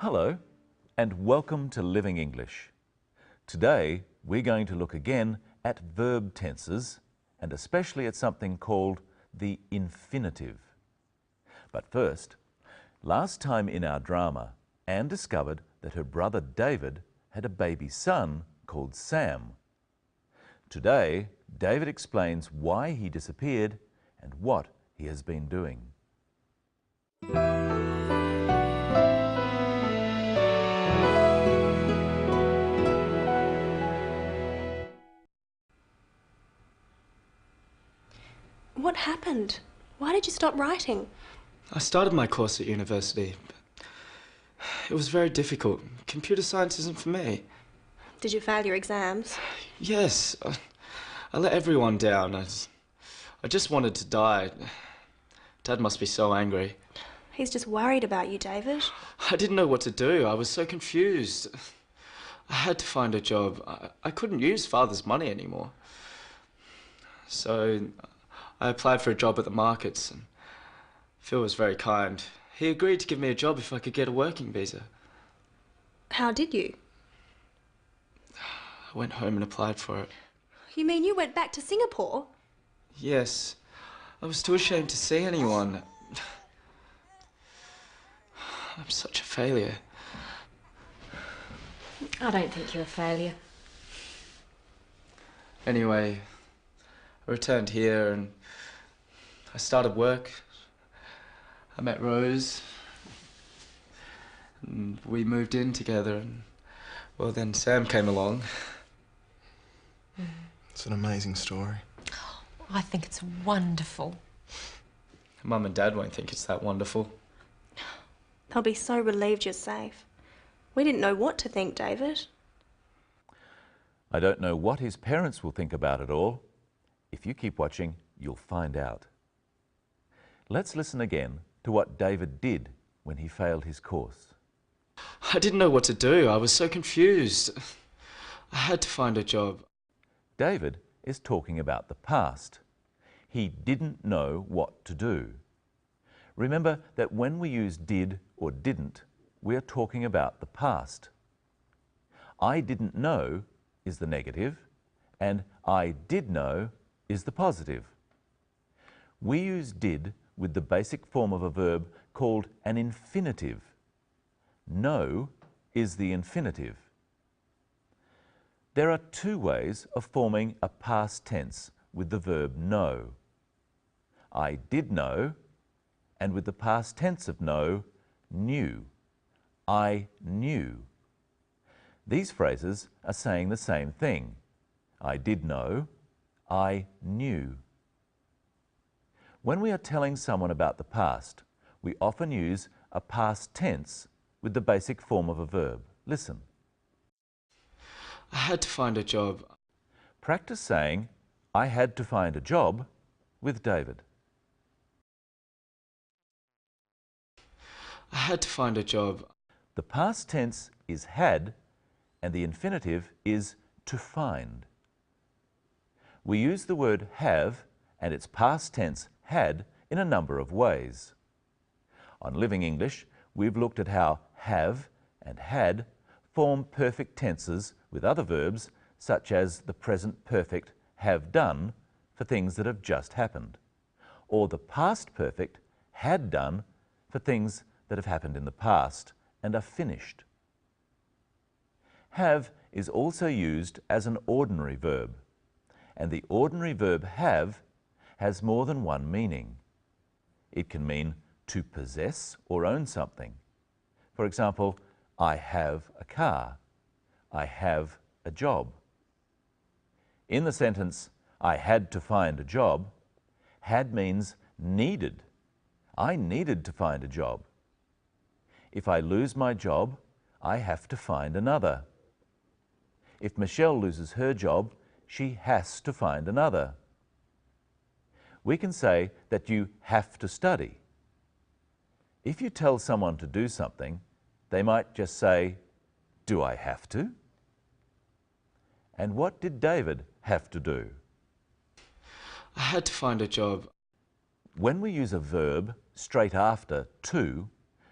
Hello and welcome to Living English. Today we're going to look again at verb tenses and especially at something called the infinitive. But first, last time in our drama, Anne discovered that her brother David had a baby son called Sam. Today, David explains why he disappeared and what he has been doing. What happened? Why did you stop writing? I started my course at university, but it was very difficult. Computer science isn't for me. Did you fail your exams? Yes, I let everyone down. I just wanted to die. Dad must be so angry. He's just worried about you, David. I didn't know what to do. I was so confused. I had to find a job. I couldn't use Father's money anymore. So I applied for a job at the markets, and Phil was very kind. He agreed to give me a job if I could get a working visa. How did you? I went home and applied for it. You mean you went back to Singapore? Yes. I was too ashamed to see anyone. I'm such a failure. I don't think you're a failure. Anyway, I returned here and I started work. I met Rose. And we moved in together and, well, then Sam came along. It's an amazing story. I think it's wonderful. Mum and Dad won't think it's that wonderful. They'll be so relieved you're safe. We didn't know what to think, David. I don't know what his parents will think about it all. If you keep watching, you'll find out. Let's listen again to what David did when he failed his course. I didn't know what to do. I was so confused. I had to find a job. David is talking about the past. He didn't know what to do. Remember that when we use did or didn't, we are talking about the past. I didn't know is the negative, and I did know is the positive. We use did with the basic form of a verb called an infinitive. Know is the infinitive. There are two ways of forming a past tense with the verb know. I did know, and with the past tense of know, knew. I knew. These phrases are saying the same thing. I did know, I knew. When we are telling someone about the past, we often use a past tense with the basic form of a verb. Listen. I had to find a job. Practice saying, I had to find a job with David. I had to find a job. The past tense is had and the infinitive is to find. We use the word have and its past tense had in a number of ways. On Living English, we've looked at how have and had form perfect tenses with other verbs such as the present perfect have done for things that have just happened, or the past perfect had done for things that have happened in the past and are finished. Have is also used as an ordinary verb, and the ordinary verb have has more than one meaning. It can mean to possess or own something. For example, I have a car. I have a job. In the sentence, I had to find a job, had means needed. I needed to find a job. If I lose my job, I have to find another. If Michelle loses her job, she has to find another. We can say that you have to study. If you tell someone to do something, they might just say, "Do I have to?" And what did David have to do? I had to find a job. When we use a verb straight after to,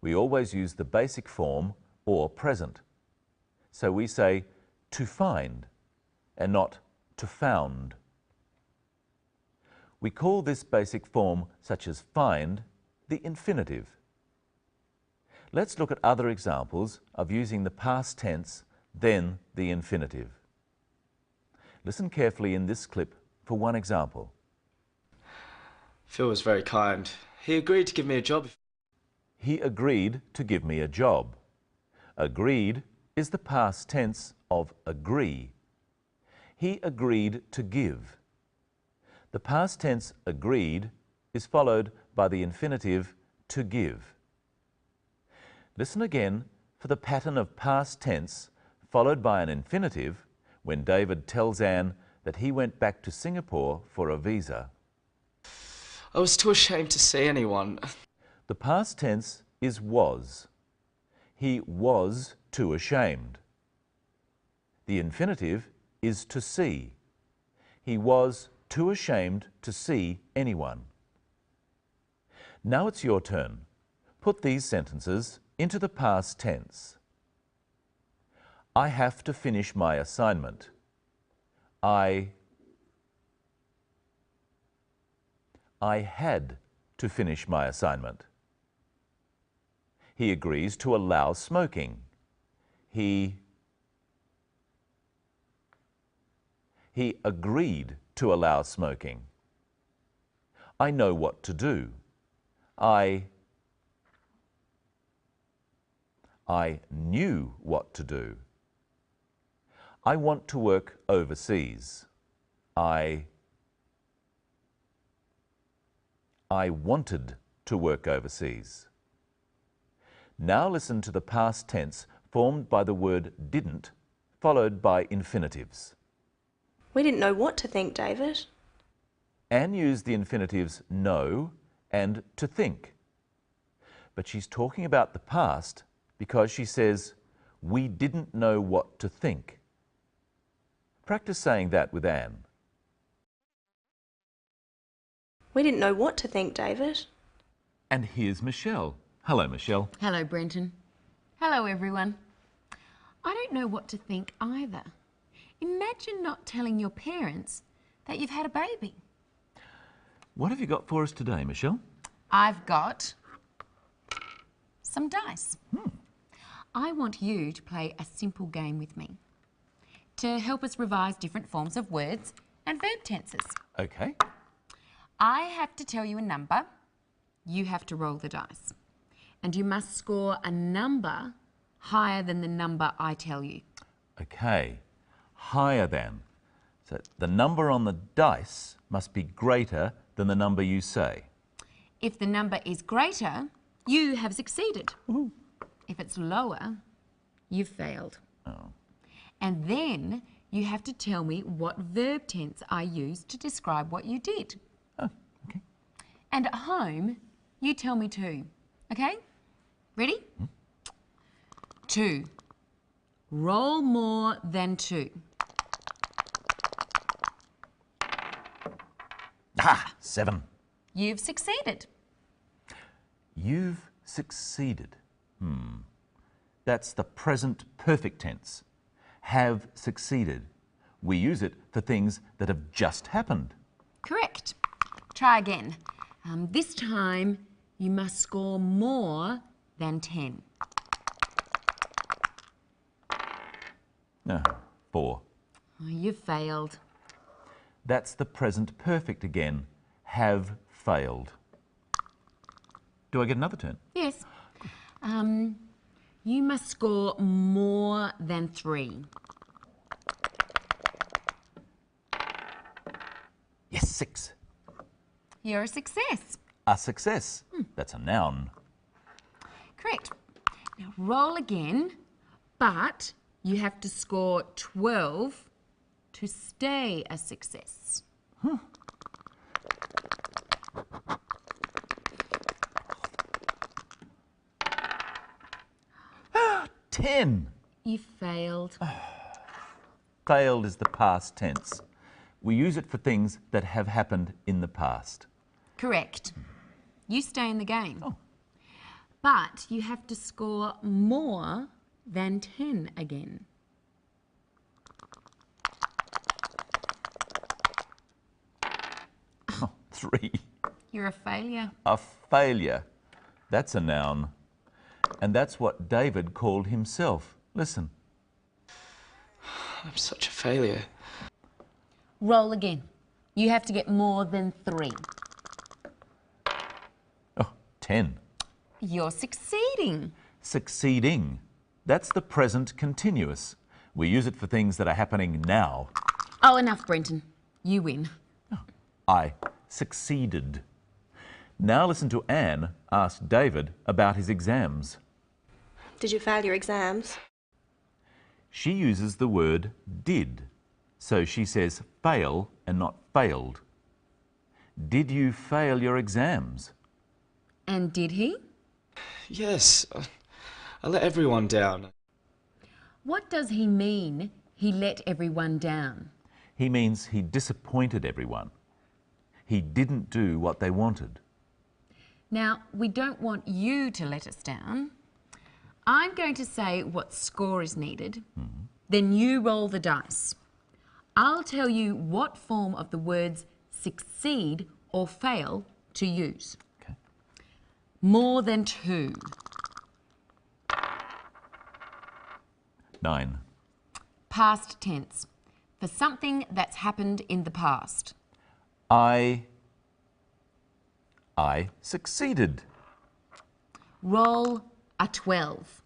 we always use the basic form or present. So we say to find and not to found. We call this basic form, such as find, the infinitive. Let's look at other examples of using the past tense, then the infinitive. Listen carefully in this clip for one example. Phil was very kind. He agreed to give me a job. He agreed to give me a job. Agreed is the past tense of agree. He agreed to give. The past tense agreed is followed by the infinitive to give. Listen again for the pattern of past tense followed by an infinitive when David tells Anne that he went back to Singapore for a visa. I was too ashamed to see anyone. The past tense is was. He was too ashamed. The infinitive is to see. He was too ashamed to see anyone. Now it's your turn. Put these sentences into the past tense. I have to finish my assignment. I had to finish my assignment. He agrees to allow smoking. He agreed to allow smoking. I know what to do. I knew what to do. I want to work overseas. I wanted to work overseas. Now listen to the past tense formed by the word didn't, followed by infinitives. We didn't know what to think, David. Anne used the infinitives know and to think. But she's talking about the past because she says, we didn't know what to think. Practice saying that with Anne. We didn't know what to think, David. And here's Michelle. Hello, Michelle. Hello, Brenton. Hello, everyone. I don't know what to think either. Imagine not telling your parents that you've had a baby. What have you got for us today, Michelle? I've got some dice. I want you to play a simple game with me to help us revise different forms of words and verb tenses. Okay. I have to tell you a number. You have to roll the dice. And you must score a number higher than the number I tell you. Okay. Higher than. So the number on the dice must be greater than the number you say. If the number is greater, you have succeeded. Ooh. If it's lower, you've failed. Oh. And then you have to tell me what verb tense I used to describe what you did. Oh, okay. And at home, you tell me too. Okay? Ready? 2. Roll more than 2. Ah, 7. You've succeeded. You've succeeded. That's the present perfect tense. Have succeeded. We use it for things that have just happened. Correct. Try again. This time, you must score more than 10. No, 4. Oh, you failed. That's the present perfect again. Have failed. Do I get another turn? Yes. You must score more than 3. Yes, 6. You're a success. A success. That's a noun. Correct. Now roll again, but you have to score 12 to stay a success. 10. You failed. Failed is the past tense. We use it for things that have happened in the past. Correct. You stay in the game. Oh. But you have to score more than 10 again? Oh, 3. You're a failure. A failure. That's a noun. And that's what David called himself. Listen. I'm such a failure. Roll again. You have to get more than 3. Oh, 10. You're succeeding. Succeeding. That's the present continuous. We use it for things that are happening now. Oh, enough, Brenton. You win. I succeeded. Now listen to Anne ask David about his exams. Did you fail your exams? She uses the word did, so she says fail and not failed. Did you fail your exams? And did he? Yes, I let everyone down. What does he mean, he let everyone down? He means he disappointed everyone. He didn't do what they wanted. Now, we don't want you to let us down. I'm going to say what score is needed. Then you roll the dice. I'll tell you what form of the words succeed or fail to use. Okay. More than 2. 9. Past tense. For something that's happened in the past. I succeeded. Roll a 12.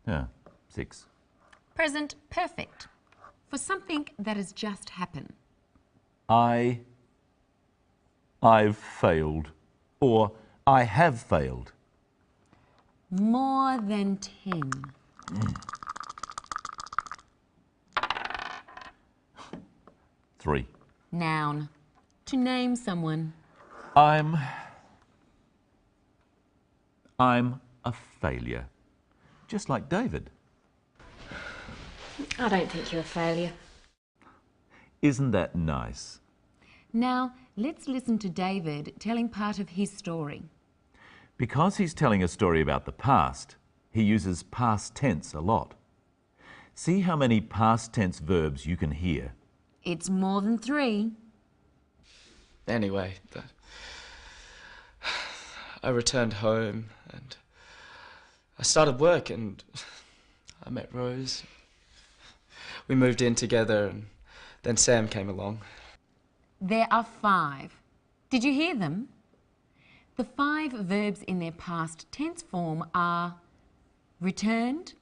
Yeah, 6. Present perfect. For something that has just happened. I've failed. Or I have failed. More than 10. 3. Noun. To name someone. I'm a failure. Just like David. I don't think you're a failure. Isn't that nice? Now, let's listen to David telling part of his story. Because he's telling a story about the past, he uses past tense a lot. See how many past tense verbs you can hear. It's more than 3. Anyway, I returned home and I started work and I met Rose. We moved in together and then Sam came along. There are 5. Did you hear them? The 5 verbs in their past tense form are returned,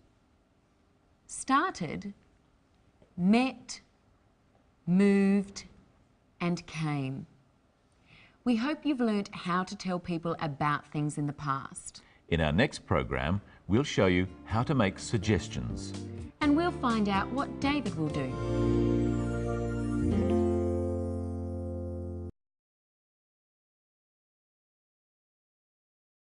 started, met, moved, and came. We hope you've learnt how to tell people about things in the past. In our next program, we'll show you how to make suggestions. And we'll find out what David will do.